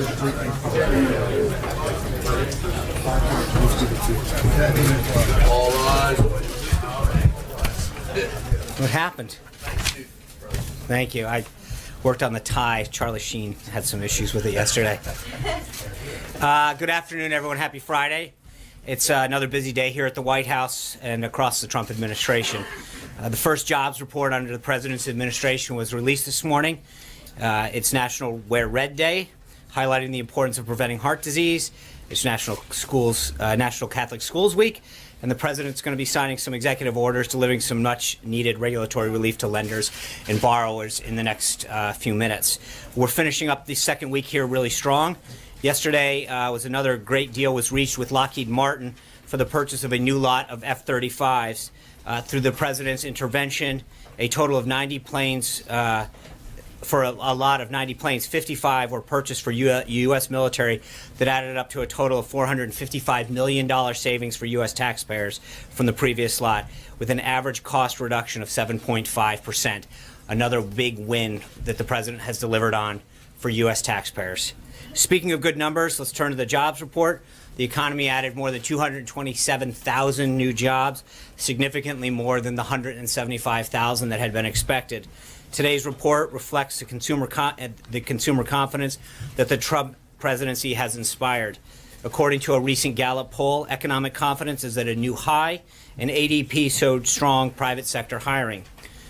All rise. What happened? Thank you. I worked on the tie. Charlie Sheen had some issues with it yesterday. Good afternoon, everyone. Happy Friday. It's another busy day here at the White House and across the Trump administration. The first jobs report under the president's administration was released this morning. It's National Wear Red Day, highlighting the importance of preventing heart disease. It's National Catholic Schools Week, and the president's going to be signing some executive orders delivering some much-needed regulatory relief to lenders and borrowers in the next few minutes. We're finishing up the second week here really strong. Yesterday was another great deal was reached with Lockheed Martin for the purchase of a new lot of F-35s. Through the president's intervention, a total of 90 planes, for a lot of 90 planes, 55 were purchased for U.S. military that added up to a total of $455 million savings for U.S. taxpayers from the previous lot, with an average cost reduction of 7.5%. Another big win that the president has delivered on for U.S. taxpayers. Speaking of good numbers, let's turn to the jobs report. The economy added more than 227,000 new jobs, significantly more than the 175,000 that had been expected. Today's report reflects the consumer confidence that the Trump presidency has inspired. According to a recent Gallup poll, economic confidence is at a new high, and ADP showed strong private sector hiring.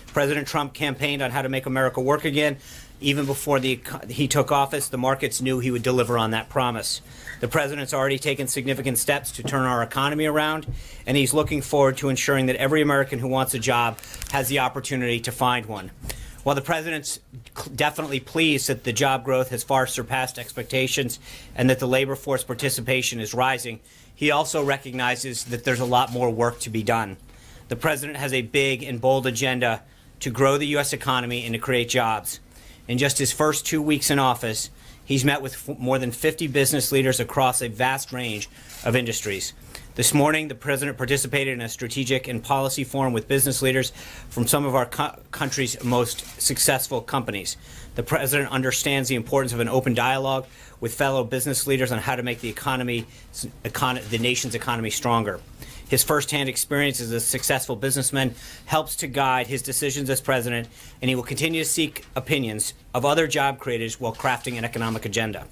President Trump campaigned on how to make America work again. Even before he took office, the markets knew he would deliver on that promise. The president's already taken significant steps to turn our economy around, and he's looking forward to ensuring that every American who wants a job has the opportunity to find one. While the president's definitely pleased that the job growth has far surpassed expectations and that the labor force participation is rising, he also recognizes that there's a lot more work to be done. The president has a big and bold agenda to grow the U.S. economy and to create jobs. In just his first 2 weeks in office, he's met with more than 50 business leaders across a vast range of industries. This morning, the president participated in a strategic and policy forum with business leaders from some of our country's most successful companies. The president understands the importance of an open dialogue with fellow business leaders on how to make the nation's economy stronger. His firsthand experience as a successful businessman helps to guide his decisions as president, and he will continue to seek opinions of other job creators while crafting an economic agenda.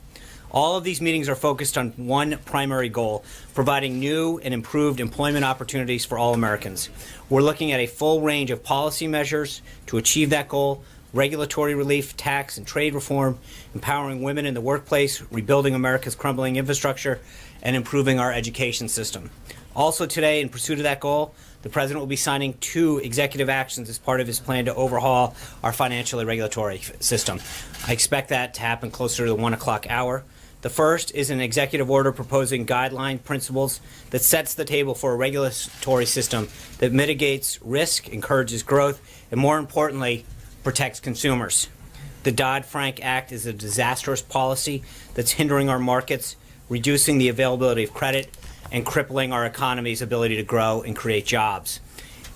All of these meetings are focused on one primary goal: providing new and improved employment opportunities for all Americans. We're looking at a full range of policy measures to achieve that goal: regulatory relief, tax and trade reform, empowering women in the workplace, rebuilding America's crumbling infrastructure, and improving our education system. Also today, in pursuit of that goal, the president will be signing 2 executive actions as part of his plan to overhaul our financial and regulatory system. I expect that to happen closer to the 1 o'clock hour. The first is an executive order proposing guideline principles that sets the table for a regulatory system that mitigates risk, encourages growth, and more importantly, protects consumers. The Dodd-Frank Act is a disastrous policy that's hindering our markets, reducing the availability of credit, and crippling our economy's ability to grow and create jobs.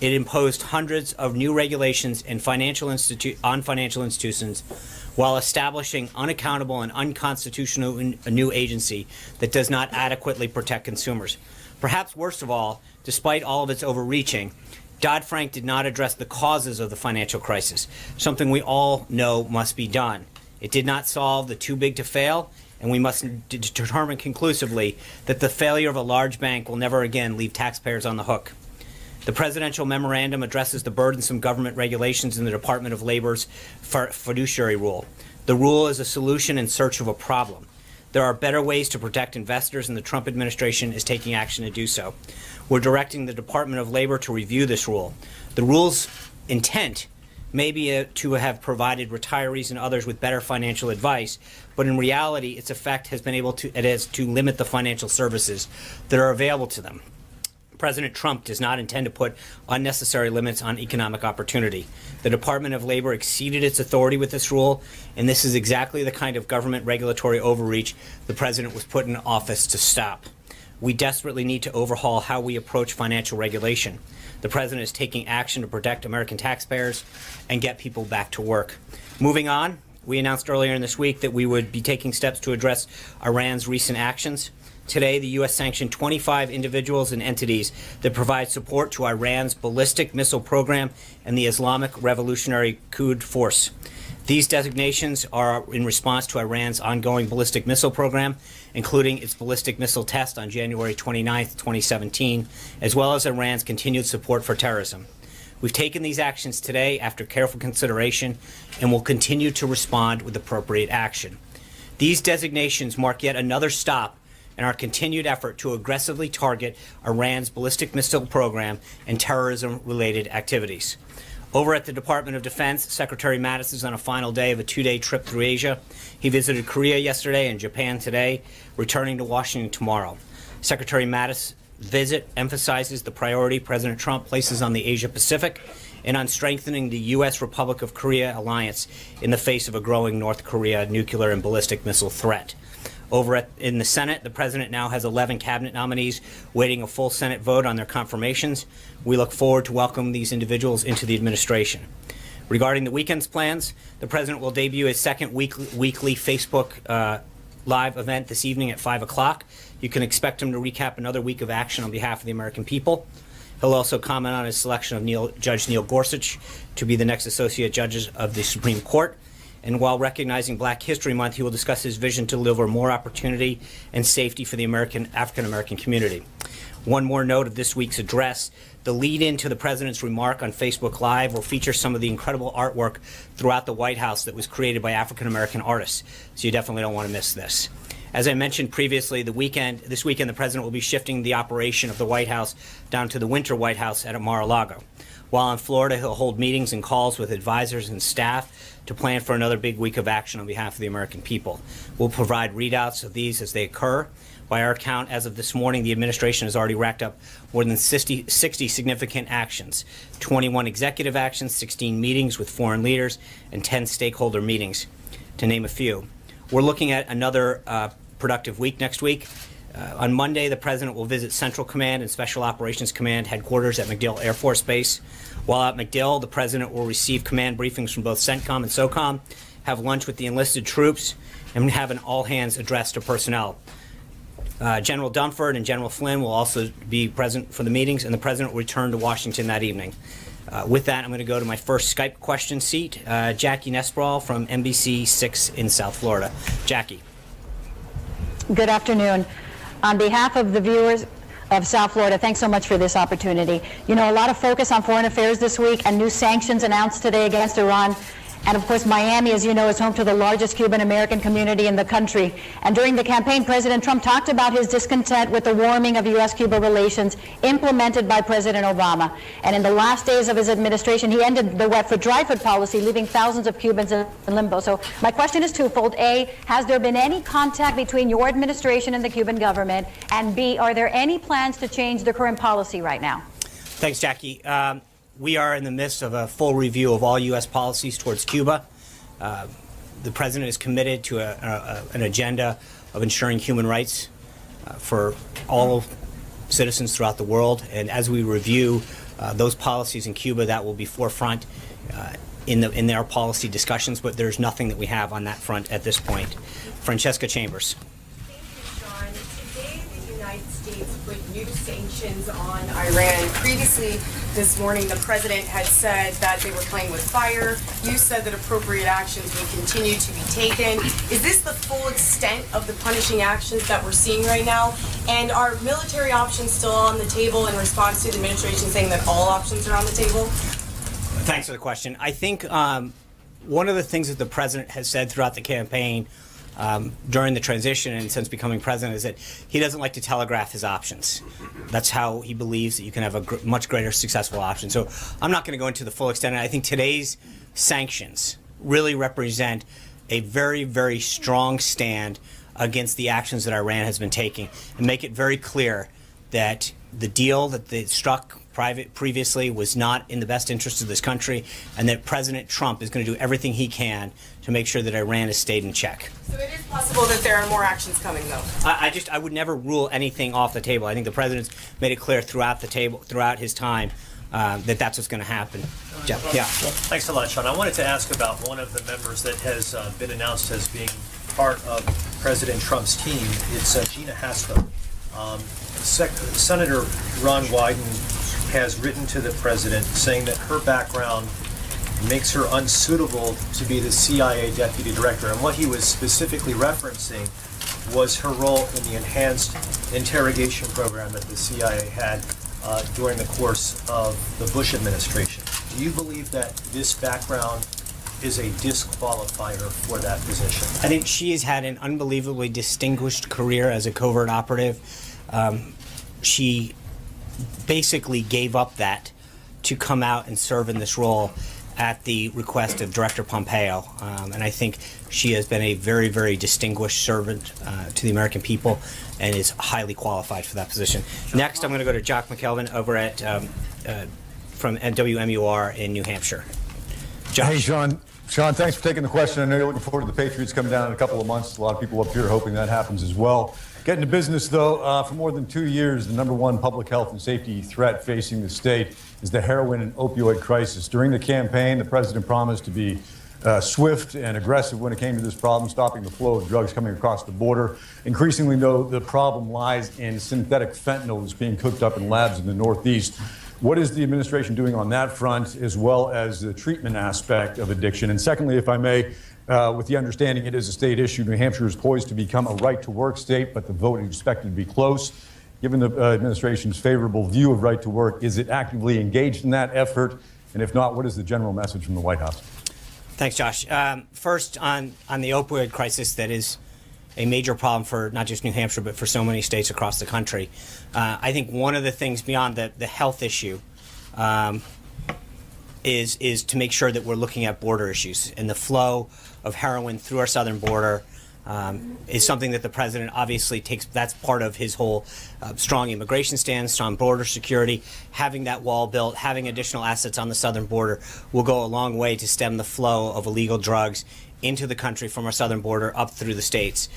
It imposed hundreds of new regulations on financial institutions while establishing unaccountable and unconstitutional a new agency that does not adequately protect consumers. Perhaps worst of all, despite all of its overreaching, Dodd-Frank did not address the causes of the financial crisis, something we all know must be done. It did not solve the too big to fail, and we must determine conclusively that the failure of a large bank will never again leave taxpayers on the hook. The presidential memorandum addresses the burdensome government regulations in the Department of Labor's fiduciary rule. The rule is a solution in search of a problem. There are better ways to protect investors, and the Trump administration is taking action to do so. We're directing the Department of Labor to review this rule. The rule's intent may be to have provided retirees and others with better financial advice, but in reality, its effect has been to limit the financial services that are available to them. President Trump does not intend to put unnecessary limits on economic opportunity. The Department of Labor exceeded its authority with this rule, and this is exactly the kind of government regulatory overreach the president was put in office to stop. We desperately need to overhaul how we approach financial regulation. The president is taking action to protect American taxpayers and get people back to work. Moving on, We announced earlier in this week that we would be taking steps to address Iran's recent actions. Today, the U.S. sanctioned 25 individuals and entities that provide support to Iran's ballistic missile program and the Islamic Revolutionary Quds Force. These designations are in response to Iran's ongoing ballistic missile program, including its ballistic missile test on January 29, 2017, as well as Iran's continued support for terrorism. We've taken these actions today after careful consideration and will continue to respond with appropriate action. These designations mark yet another stop in our continued effort to aggressively target Iran's ballistic missile program and terrorism-related activities. Over at the Department of Defense, Secretary Mattis is on a final day of a two-day trip through Asia. He visited Korea yesterday and Japan today, returning to Washington tomorrow. Secretary Mattis' visit emphasizes the priority President Trump places on the Asia-Pacific and on strengthening the U.S. Republic of Korea alliance in the face of a growing North Korea nuclear and ballistic missile threat. In the Senate, the President now has 11 cabinet nominees waiting a full Senate vote on their confirmations. We look forward to welcoming these individuals into the administration. Regarding the weekend's plans, the President will debut his second weekly Facebook Live event this evening at 5 o'clock. You can expect him to recap another week of action on behalf of the American people. He'll also comment on his selection of Judge Neil Gorsuch to be the next Associate Judge of the Supreme Court. And while recognizing Black History Month, he will discuss his vision to deliver more opportunity and safety for the African-American community. One more note of this week's address. The lead-in to the President's remark on Facebook Live will feature some of the incredible artwork throughout the White House that was created by African-American artists. So you definitely don't want to miss this. As I mentioned previously, this weekend, the President will be shifting the operation of the White House down to the Winter White House at Mar-a-Lago. While in Florida, he'll hold meetings and calls with advisors and staff to plan for another big week of action on behalf of the American people. We'll provide readouts of these as they occur. By our count, as of this morning, the administration has already racked up more than 60 significant actions, 21 executive actions, 16 meetings with foreign leaders, and 10 stakeholder meetings, to name a few. We're looking at another productive week next week. On Monday, the President will visit Central Command and Special Operations Command headquarters at MacDill Air Force Base. While at MacDill, the President will receive command briefings from both CENTCOM and SOCOM, have lunch with the enlisted troops, and have an all-hands address to personnel. General Dunford and General Flynn will also be present for the meetings, and the President will return to Washington that evening. With that, I'm going to go to my first Skype question seat, Jackie Nesbral from NBC6 in South Florida. Jackie. Good afternoon. On behalf of the viewers of South Florida, thanks so much for this opportunity. You know, a lot of focus on foreign affairs this week and new sanctions announced today against Iran. And of course, Miami, as you know, is home to the largest Cuban-American community in the country. And during the campaign, President Trump talked about his discontent with the warming of U.S.-Cuba relations implemented by President Obama. And in the last days of his administration, he ended the wet foot, dry foot policy, leaving thousands of Cubans in limbo. So my question is twofold. A, has there been any contact between your administration and the Cuban government? And B, are there any plans to change the current policy right now? Thanks, Jackie. We are in the midst of a full review of all U.S. policies towards Cuba. The President is committed to an agenda of ensuring human rights for all citizens throughout the world. And as we review those policies in Cuba, that will be forefront in their policy discussions, but there's nothing that we have on that front at this point. Francesca Chambers. Thank you, John. Today, the United States put new sanctions on Iran. Previously, this morning, the President had said that they were playing with fire. You said that appropriate actions would continue to be taken. Is this the full extent of the punishing actions that we're seeing right now? And are military options still on the table in response to the administration saying that all options are on the table? Thanks for the question. I think one of the things that the President has said throughout the campaign during the transition and since becoming president is that he doesn't like to telegraph his options. That's how he believes that you can have a much greater successful option. So I'm not going to go into the full extent. I think today's sanctions really represent a very, very strong stand against the actions that Iran has been taking and make it very clear that the deal that they struck previously was not in the best interest of this country, and that President Trump is going to do everything he can to make sure that Iran has stayed in check. So it is possible that there are more actions coming, though. I would never rule anything off the table. I think the President's made it clear throughout his time that's what's going to happen. Jeff, yeah. Thanks a lot, Sean. I wanted to ask about one of the members that has been announced as being part of President Trump's team. It's Gina Haspel. Senator Ron Wyden has written to the president saying that her background makes her unsuitable to be the CIA deputy director. And what he was specifically referencing was her role in the enhanced interrogation program that the CIA had during the course of the Bush administration. Do you believe that this background is a disqualifier for that position? I think she has had an unbelievably distinguished career as a covert operative. She basically gave up that to come out and serve in this role at the request of Director Pompeo. And I think she has been a very, very distinguished servant to the American people and is highly qualified for that position. Next, I'm going to go to Jock McKelvin over at from WMUR in New Hampshire. Josh. Hey, Sean. Sean, thanks for taking the question. I know you're looking forward to the Patriots coming down in a couple of months. A lot of people up here hoping that happens as well. Getting to business, though, for more than 2 years, the #1 public health and safety threat facing the state is the heroin and opioid crisis. During the campaign, the president promised to be swift and aggressive when it came to this problem, stopping the flow of drugs coming across the border. Increasingly, though, the problem lies in synthetic fentanyl that's being cooked up in labs in the Northeast. What is the administration doing on that front, as well as the treatment aspect of addiction? And secondly, if I may, with the understanding it is a state issue, New Hampshire is poised to become a right-to-work state, but the vote is expected to be close. Given the administration's favorable view of right to work, is it actively engaged in that effort? And if not, what is the general message from the White House? Thanks, Josh. First, on the opioid crisis, that is a major problem for not just New Hampshire, but for so many states across the country. I think one of the things beyond the health issue is to make sure that we're looking at border issues, and the flow of heroin through our southern border is something that the president obviously takes. That's part of his whole strong immigration stance, strong border security. Having that wall built, having additional assets on the southern border will go a long way to stem the flow of illegal drugs into the country from our southern border up through the states.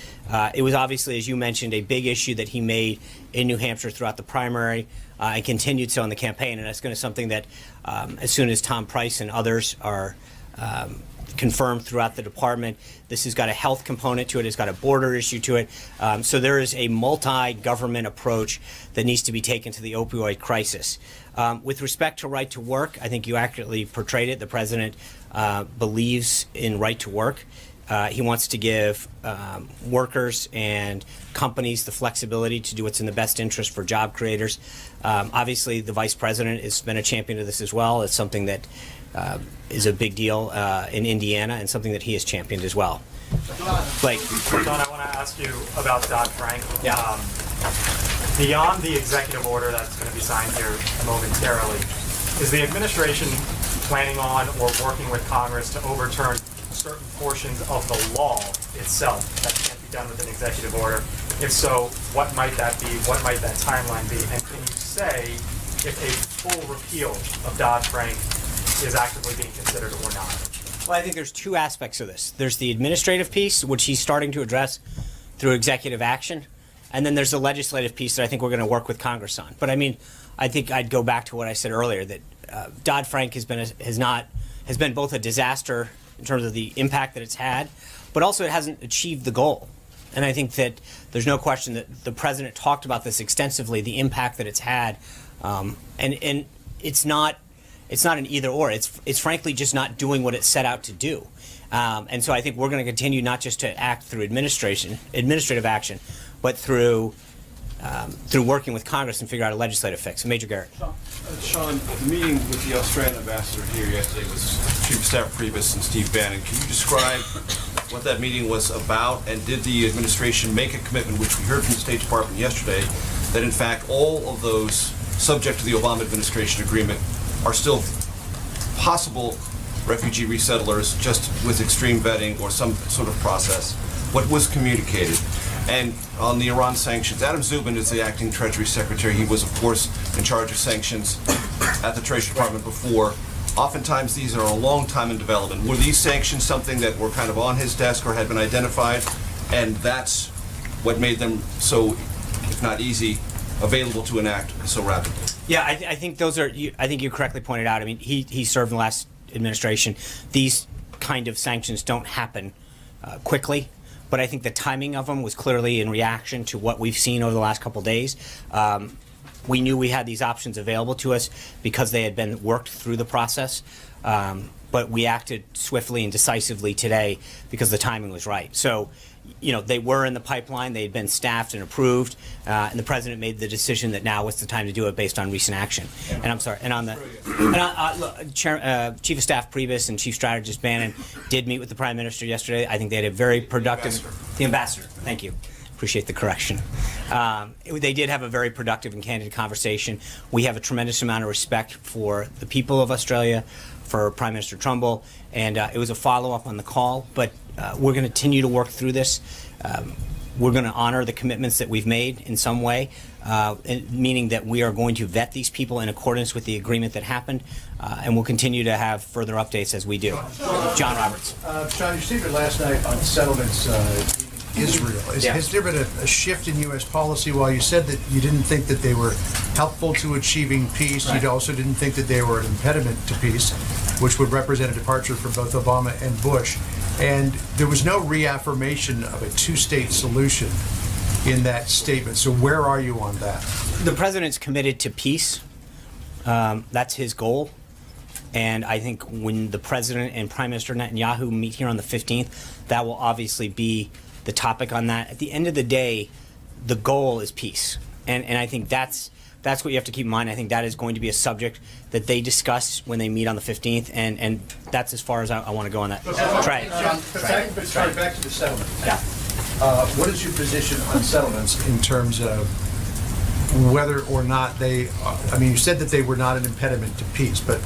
It was obviously, as you mentioned, a big issue that he made in New Hampshire throughout the primary and continued so in the campaign. And that's going to be something that as soon as Tom Price and others are confirmed throughout the department, this has got a health component to it. It's got a border issue to it. So there is a multi-government approach that needs to be taken to the opioid crisis. With respect to right to work, I think you accurately portrayed it. The president believes in right to work. He wants to give workers and companies the flexibility to do what's in the best interest for job creators. Obviously, the vice president has been a champion of this as well. It's something that is a big deal in Indiana and something that he has championed as well. Blake. John, I want to ask you about Dodd-Frank. Yeah. Beyond the executive order that's going to be signed here momentarily, is the administration planning on or working with Congress to overturn certain portions of the law itself that can't be done with an executive order? If so, what might that be? What might that timeline be? And can you say if a full repeal of Dodd-Frank is actively being considered or not? Well, I think there's two aspects of this. There's the administrative piece, which he's starting to address through executive action. And then there's the legislative piece that I think we're going to work with Congress on. But I mean, I think I'd go back to what I said earlier, that Dodd-Frank has been both a disaster in terms of the impact that it's had, but also it hasn't achieved the goal. And I think that there's no question that the president talked about this extensively, the impact that it's had, and it's not an either or. It's frankly just not doing what it set out to do. And so I think we're going to continue not just to act through administrative action, but through working with Congress and figure out a legislative fix. Major Garrett. Sean, the meeting with the Australian ambassador here yesterday was Chief of Staff Priebus and Steve Bannon. Can you describe what that meeting was about, and did the administration make a commitment, which we heard from the State Department yesterday, that in fact all of those subject to the Obama administration agreement are still possible refugee resettlers, just with extreme vetting or some sort of process? What was communicated? And on the Iran sanctions, Adam Zubin is the acting Treasury Secretary. He was, of course, in charge of sanctions at the Treasury Department before. Oftentimes, these are a long time in development. Were these sanctions something that were kind of on his desk or had been identified, and that's what made them so, if not easy, available to enact so rapidly? Yeah, I think those are. I think you correctly pointed out. I mean, he served in the last administration. These kind of sanctions don't happen quickly, but I think the timing of them was clearly in reaction to what we've seen over the last couple of days. We knew we had these options available to us because they had been worked through the process. But we acted swiftly and decisively today because the timing was right. So, they were in the pipeline. They had been staffed and approved, and the president made the decision that now was the time to do it based on recent action. And I'm sorry. And on the Chief of Staff Priebus and Chief Strategist Bannon did meet with the Prime Minister yesterday. I think they had a very productive. The ambassador. Thank you. Appreciate the correction. They did have a very productive and candid conversation. We have a tremendous amount of respect for the people of Australia, for Prime Minister Trumbull, and it was a follow-up on the call, but we're going to continue to work through this. We're going to honor the commitments that we've made in some way, meaning that we are going to vet these people in accordance with the agreement that happened, and we'll continue to have further updates as we do. John Roberts. John, your statement last night on settlements Israel. Has there been a shift in U.S. policy? While you said that you didn't think that they were helpful to achieving peace, you also didn't think that they were an impediment to peace, which would represent a departure from both Obama and Bush. And there was no reaffirmation of a two-state solution in that statement. So where are you on that? The president's committed to peace. That's his goal. And I think when the president and Prime Minister Netanyahu meet here on the 15th, that will obviously be the topic on that. At the end of the day, the goal is peace. And I think that's what you have to keep in mind. I think that is going to be a subject that they discuss when they meet on the 15th, and that's as far as I want to go on that. Try it. Sorry, back to the settlement. Yeah. What is your position on settlements in terms of whether or not they, you said that they were not an impediment to peace, but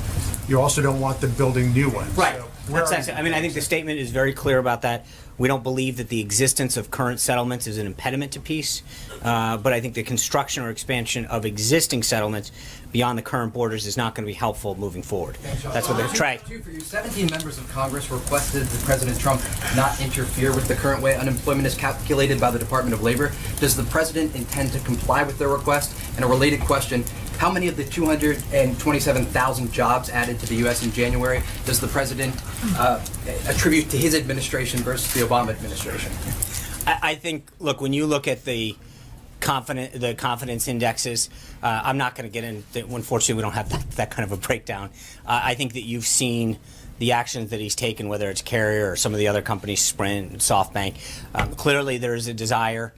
you also don't want them building new ones. Right. So I think the statement is very clear about that. We don't believe that the existence of current settlements is an impediment to peace, but I think the construction or expansion of existing settlements beyond the current borders is not going to be helpful moving forward. That's what they're trying. For you, 17 members of Congress requested that President Trump not interfere with the current way unemployment is calculated by the Department of Labor. Does the president intend to comply with their request? And a related question, how many of the 227,000 jobs added to the U.S. in January does the president attribute to his administration versus the Obama administration? I think, look, when you look at the confidence indexes, I'm not going to get into, unfortunately, we don't have that kind of a breakdown. I think that you've seen the actions that he's taken, whether it's Carrier or some of the other companies, Sprint and SoftBank. Clearly, there is a desire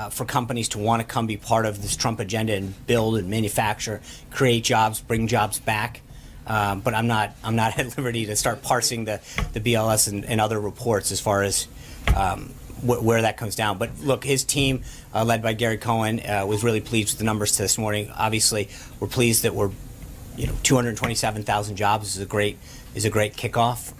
for companies to want to come be part of this Trump agenda and build and manufacture, create jobs, bring jobs back. But I'm not at liberty to start parsing the BLS and other reports as far as where that comes down. But look, his team, led by Gary Cohen, was really pleased with the numbers this morning. Obviously, we're pleased that we're 227,000 jobs is a great kickoff.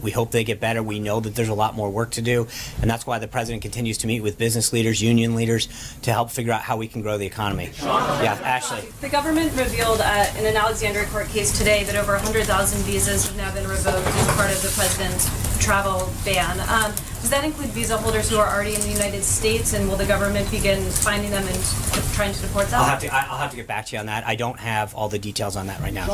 We hope they get better. We know that there's a lot more work to do, and that's why the president continues to meet with business leaders, union leaders, to help figure out how we can grow the economy. Yeah, Ashley. The government revealed in an Alexandria court case today that over 100,000 visas have now been revoked as part of the president's travel ban. Does that include visa holders who are already in the United States, and will the government begin finding them and trying to deport them? I'll have to get back to you on that. I don't have all the details on that right now.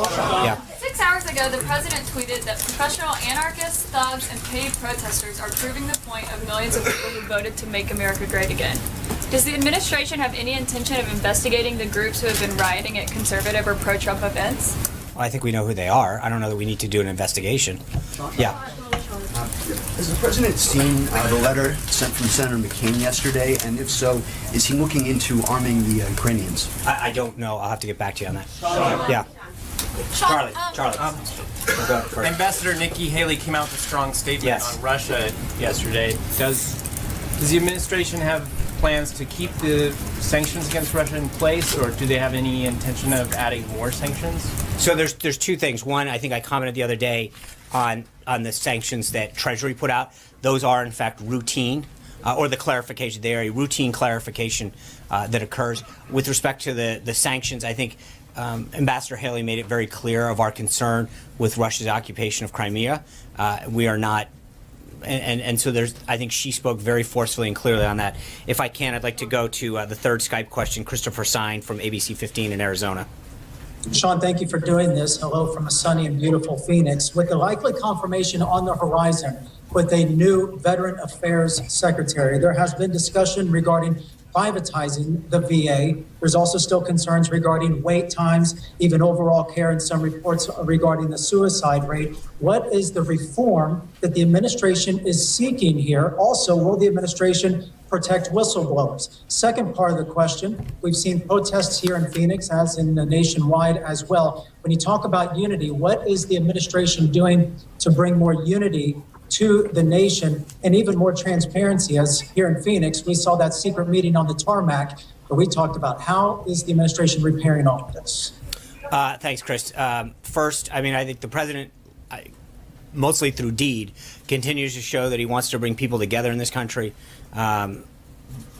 Yeah. 6 hours ago, the president tweeted that professional anarchists, thugs, and paid protesters are proving the point of millions of people who voted to make America great again. Does the administration have any intention of investigating the groups who have been rioting at conservative or pro-Trump events? Well, I think we know who they are. I don't know that we need to do an investigation. Yeah. Has the president seen the letter sent from Senator McCain yesterday? And if so, is he looking into arming the Ukrainians? I don't know. I'll have to get back to you on that. Yeah. Charlie. Ambassador Nikki Haley came out with a strong statement on Russia yesterday. Does the administration have plans to keep the sanctions against Russia in place, or do they have any intention of adding more sanctions? So there's two things. One, I think I commented the other day on the sanctions that Treasury put out. Those are, in fact, routine, or the clarification. They are a routine clarification that occurs. With respect to the sanctions, I think Ambassador Haley made it very clear of our concern with Russia's occupation of Crimea. We are not, and so I think she spoke very forcefully and clearly on that. If I can, I'd like to go to the third Skype question, Christopher Sine from ABC 15 in Arizona. Sean, thank you for doing this. Hello from a sunny and beautiful Phoenix. With the likely confirmation on the horizon with a new Veteran Affairs Secretary, there has been discussion regarding privatizing the VA. There's also still concerns regarding wait times, even overall care, and some reports regarding the suicide rate. What is the reform that the administration is seeking here? Also, will the administration protect whistleblowers? Second part of the question, we've seen protests here in Phoenix, as in nationwide as well. When you talk about unity, what is the administration doing to bring more unity to the nation and even more transparency? As here in Phoenix, we saw that secret meeting on the tarmac where we talked about how is the administration repairing all of this? Thanks, Chris. First, I mean, I think the president, mostly through deed, continues to show that he wants to bring people together in this country,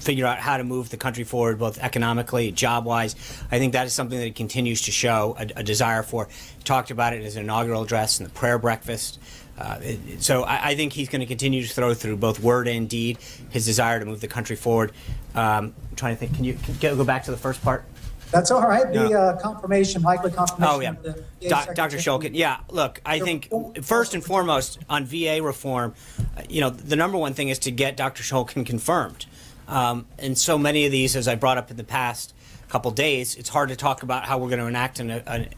figure out how to move the country forward, both economically, job-wise. I think that is something that he continues to show a desire for. He talked about it in his inaugural address and the prayer breakfast. So I think he's going to continue to throw through both word and deed his desire to move the country forward. I'm trying to think. Can you go back to the first part? That's all right. The confirmation, likely confirmation. Oh, yeah. Of the VA Dr. Shulkin. Yeah, look, I think first and foremost on VA reform, the number one thing is to get Dr. Shulkin confirmed. And so many of these, as I brought up in the past couple days, it's hard to talk about how we're going to enact an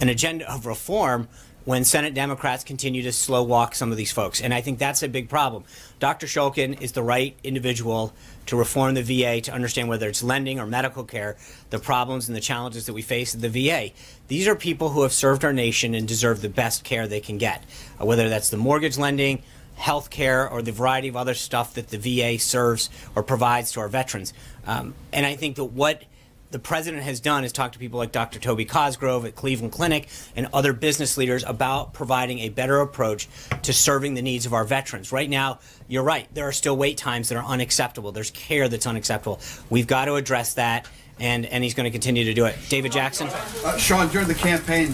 agenda of reform when Senate Democrats continue to slow walk some of these folks. And I think that's a big problem. Dr. Shulkin is the right individual to reform the VA, to understand whether it's lending or medical care, the problems and the challenges that we face at the VA. These are people who have served our nation and deserve the best care they can get, whether that's the mortgage lending, health care, or the variety of other stuff that the VA serves or provides to our veterans. And I think that what the president has done is talk to people like Dr. Toby Cosgrove at Cleveland Clinic and other business leaders about providing a better approach to serving the needs of our veterans. Right now, you're right, there are still wait times that are unacceptable. There's care that's unacceptable. We've got to address that, and he's going to continue to do it. David Jackson? Sean, during the campaign,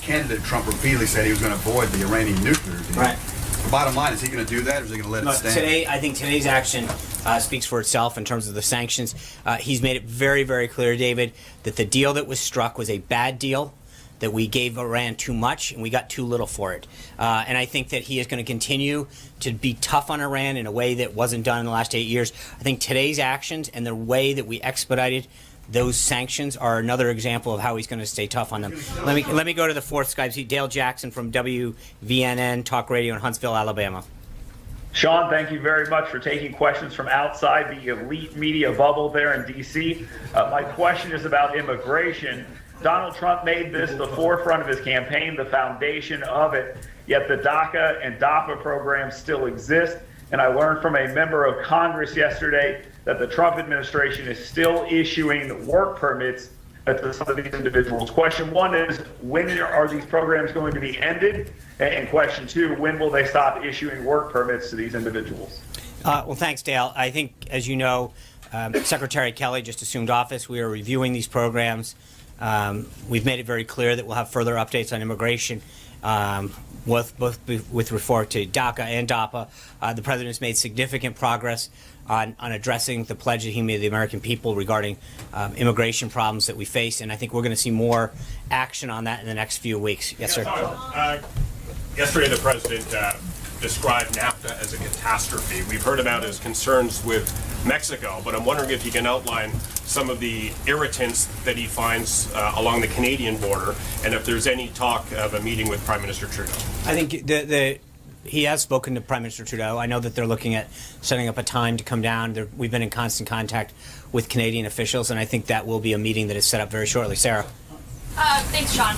candidate Trump repeatedly said he was going to avoid the Iranian nuclear deal. Right. The bottom line, is he going to do that, or is he going to let it stand? I think today's action speaks for itself in terms of the sanctions. He's made it very, very clear, David, that the deal that was struck was a bad deal, that we gave Iran too much and we got too little for it. And I think that he is going to continue to be tough on Iran in a way that wasn't done in the last 8 years. I think today's actions and the way that we expedited those sanctions are another example of how he's going to stay tough on them. Let me go to the fourth Skype. Dale Jackson from WVNN Talk Radio in Huntsville, Alabama. Sean, thank you very much for taking questions from outside the elite media bubble there in D.C. My question is about immigration. Donald Trump made this the forefront of his campaign, the foundation of it, yet the DACA and DAPA programs still exist. And I learned from a member of Congress yesterday that the Trump administration is still issuing work permits to some of these individuals. Question one is, when are these programs going to be ended? And question two, when will they stop issuing work permits to these individuals? Well, thanks, Dale. I think, as you know, Secretary Kelly just assumed office. We are reviewing these programs. We've made it very clear that we'll have further updates on immigration, with regard to DACA and DAPA. The president has made significant progress on addressing the pledge that he made to the American people regarding immigration problems that we face, and I think we're going to see more action on that in the next few weeks. Yes, sir. Yesterday, the president described NAFTA as a catastrophe. We've heard about his concerns with Mexico, but I'm wondering if he can outline some of the irritants that he finds along the Canadian border, and if there's any talk of a meeting with Prime Minister Trudeau. I think he has spoken to Prime Minister Trudeau. I know that they're looking at setting up a time to come down. We've been in constant contact with Canadian officials, and I think that will be a meeting that is set up very shortly. Sarah? Thanks, Sean.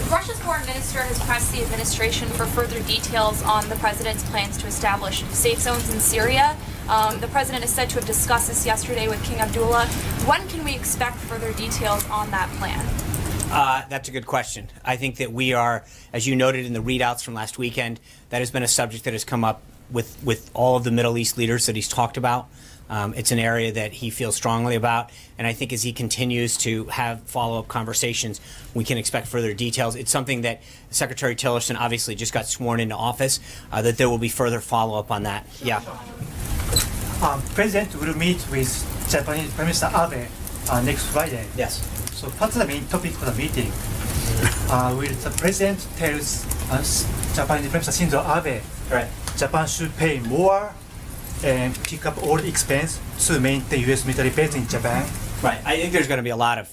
Russia's foreign minister has pressed the administration for further details on the president's plans to establish safe zones in Syria. The president is said to have discussed this yesterday with King Abdullah. When can we expect further details on that plan? That's a good question. I think that we are, as you noted in the readouts from last weekend, that has been a subject that has come up with all of the Middle East leaders that he's talked about. It's an area that he feels strongly about, and I think as he continues to have follow-up conversations, we can expect further details. It's something that Secretary Tillerson obviously just got sworn into office, that there will be further follow-up on that. Yeah. President will meet with Japanese Prime Minister Abe next Friday. Yes. So what's the main topic for the meeting? Will the president tells us, Japanese Prime Minister Shinzo Abe, Japan should pay more and pick up all the expense to maintain U.S. military base in Japan? Right. I think there's going to be a lot of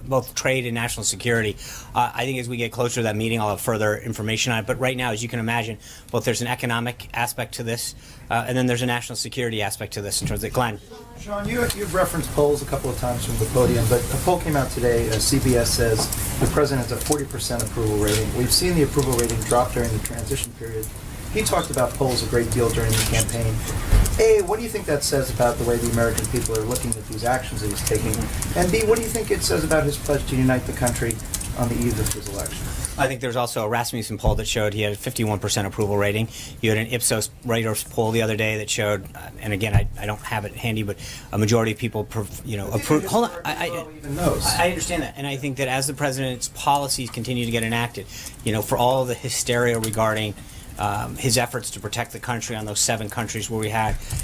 both trade and national security. I think as we get closer to that meeting, I'll have further information on it. But right now, as you can imagine, both there's an economic aspect to this, and then there's a national security aspect to this in terms of Glenn. Sean, you've referenced polls a couple of times from the podium, but a poll came out today. CBS says the president has a 40% approval rating. We've seen the approval rating drop during the transition period. He talked about polls a great deal during the campaign. A, what do you think that says about the way the American people are looking at these actions that he's taking? And B, what do you think it says about his pledge to unite the country on the eve of his election? I think there's also a Rasmussen poll that showed he had a 51% approval rating. You had an Ipsos Reuters poll the other day that showed, and again, I don't have it handy, but a majority of people, approve. Hold on, I understand that, and I think that as the president's policies continue to get enacted, for all the hysteria regarding his efforts to protect the country on those 7 countries where we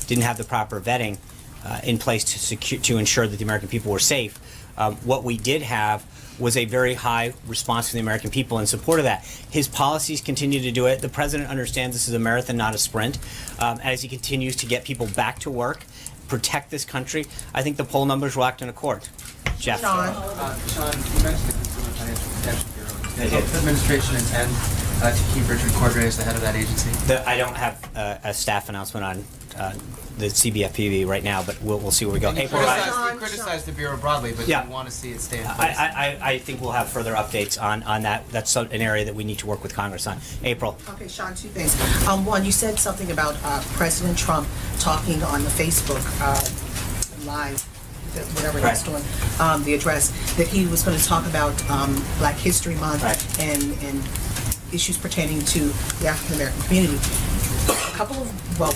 didn't have the proper vetting in place to ensure that the American people were safe. What we did have was a very high response from the American people in support of that. His policies continue to do it. The president understands this is a marathon, not a sprint. As he continues to get people back to work, protect this country, I think the poll numbers will act in accord. Jeff. Sean, you mentioned the Consumer Financial Protection Bureau. Does the administration intend to keep Richard Cordray as the head of that agency? I don't have a staff announcement on the CBFPB right now, but we'll see where we go. You criticize the Bureau broadly, but you want to see it stay in place. I think we'll have further updates on that. That's an area that we need to work with Congress on. April. Okay, Sean, 2 things. One, you said something about President Trump talking on the Facebook Live, whatever he's doing, the address, that he was going to talk about Black History Month and issues pertaining to the African American community.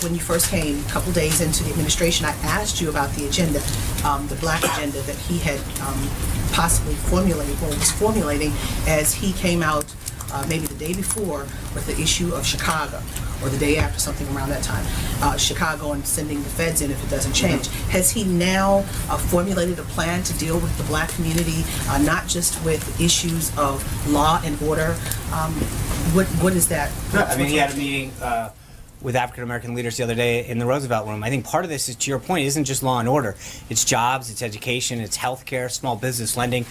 When you first came, a couple days into the administration, I asked you about the agenda, the black agenda that he had possibly formulated, or was formulating as he came out maybe the day before with the issue of Chicago, or the day after, something around that time, Chicago and sending the feds in if it doesn't change. Has he now formulated a plan to deal with the black community, not just with issues of law and order? What is that? He had a meeting with African American leaders the other day in the Roosevelt Room. I think part of this is, to your point, isn't just law and order. It's jobs, it's education, it's healthcare, small business lending.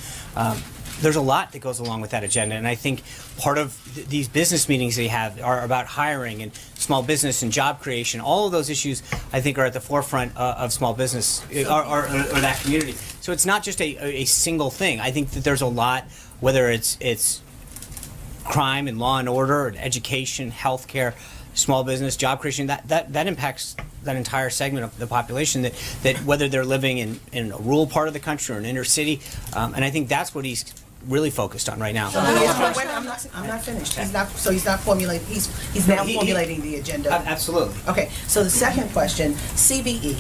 There's a lot that goes along with that agenda, and I think part of these business meetings they have are about hiring and small business and job creation. All of those issues, I think, are at the forefront of small business or that community. So it's not just a single thing. I think that there's a lot, whether it's crime and law and order, and education, healthcare, small business, job creation, that impacts that entire segment of the population, that whether they're living in a rural part of the country or an inner city, and I think that's what he's really focused on right now. I'm not finished. He's not formulating. He's now formulating the agenda. Absolutely. Okay. So the second question, CBE.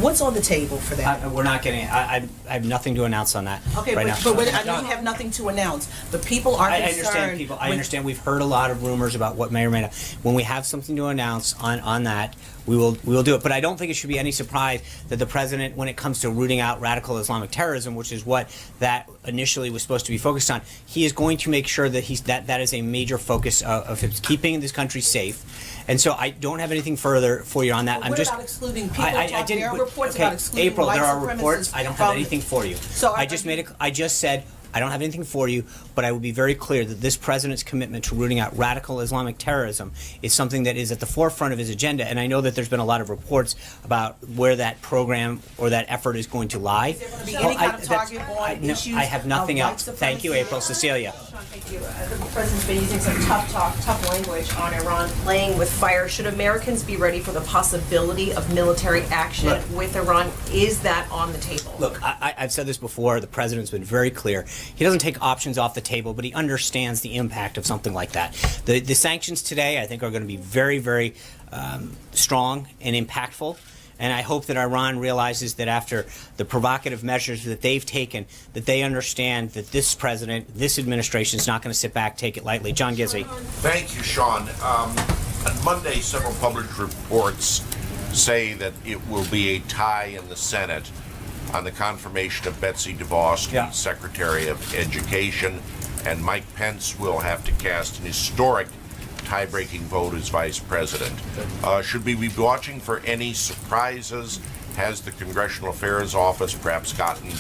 What's on the table for that? We're not getting it. I have nothing to announce on that Okay, right now. But I know you have nothing to announce. But people are concerned. I understand people. I understand. We've heard a lot of rumors about what may or may not. When we have something to announce on that, we will do it. But I don't think it should be any surprise that the president, when it comes to rooting out radical Islamic terrorism, which is what that initially was supposed to be focused on, he is going to make sure that that is a major focus of his keeping this country safe. And so I don't have anything further for you on that. What about excluding people? There are reports about excluding April, there are white reports. supremacists I don't have from- anything for you. So I just said I don't have anything for you, but I will be very clear that this president's commitment to rooting out radical Islamic terrorism is something that is at the forefront of his agenda. And I know that there's been a lot of reports about where that program or that effort is going to lie. Is there going to be any kind of target on issues? I have nothing of white else. Thank you, April. Cecilia. Thank you. The president's been using some tough language on Iran playing with fire. Should Americans be ready for the possibility of military action with Iran? Is that on the table? Look, I've said this before. The president's been very clear. He doesn't take options off the table, but he understands the impact of something like that. The sanctions today, I think, are going to be very, very strong and impactful. And I hope that Iran realizes that after the provocative measures that they've taken, that they understand that this president, this administration is not going to sit back, take it lightly. John Gizzi. Thank you, Sean. On Monday, several published reports say that it will be a tie in the Senate on the confirmation of Betsy DeVos to be Secretary of Education, and Mike Pence will have to cast an historic tie-breaking vote as Vice President. Should we be watching for any surprises? Has the Congressional Affairs Office perhaps gotten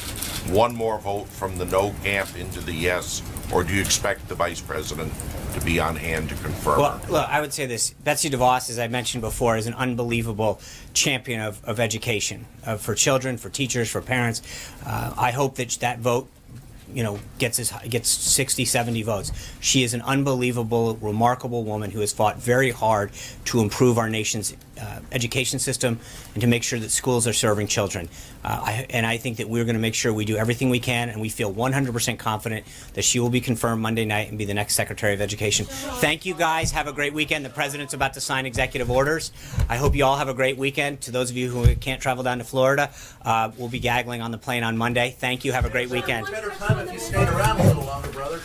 one more vote from the no camp into the yes, or do you expect the Vice President to be on hand to confirm? Well, look, I would say this. Betsy DeVos, as I mentioned before, is an unbelievable champion of education, for children, for teachers, for parents. I hope that vote gets 60, 70 votes. She is an unbelievable, remarkable woman who has fought very hard to improve our nation's education system and to make sure that schools are serving children. And I think that we're going to make sure we do everything we can, and we feel 100% confident that she will be confirmed Monday night and be the next Secretary of Education. Thank you, guys. Have a great weekend. The President's about to sign executive orders. I hope you all have a great weekend. To those of you who can't travel down to Florida, we'll be gaggling on the plane on Monday. Thank you. Have a great weekend. Better time if you stayed around a little longer, brother.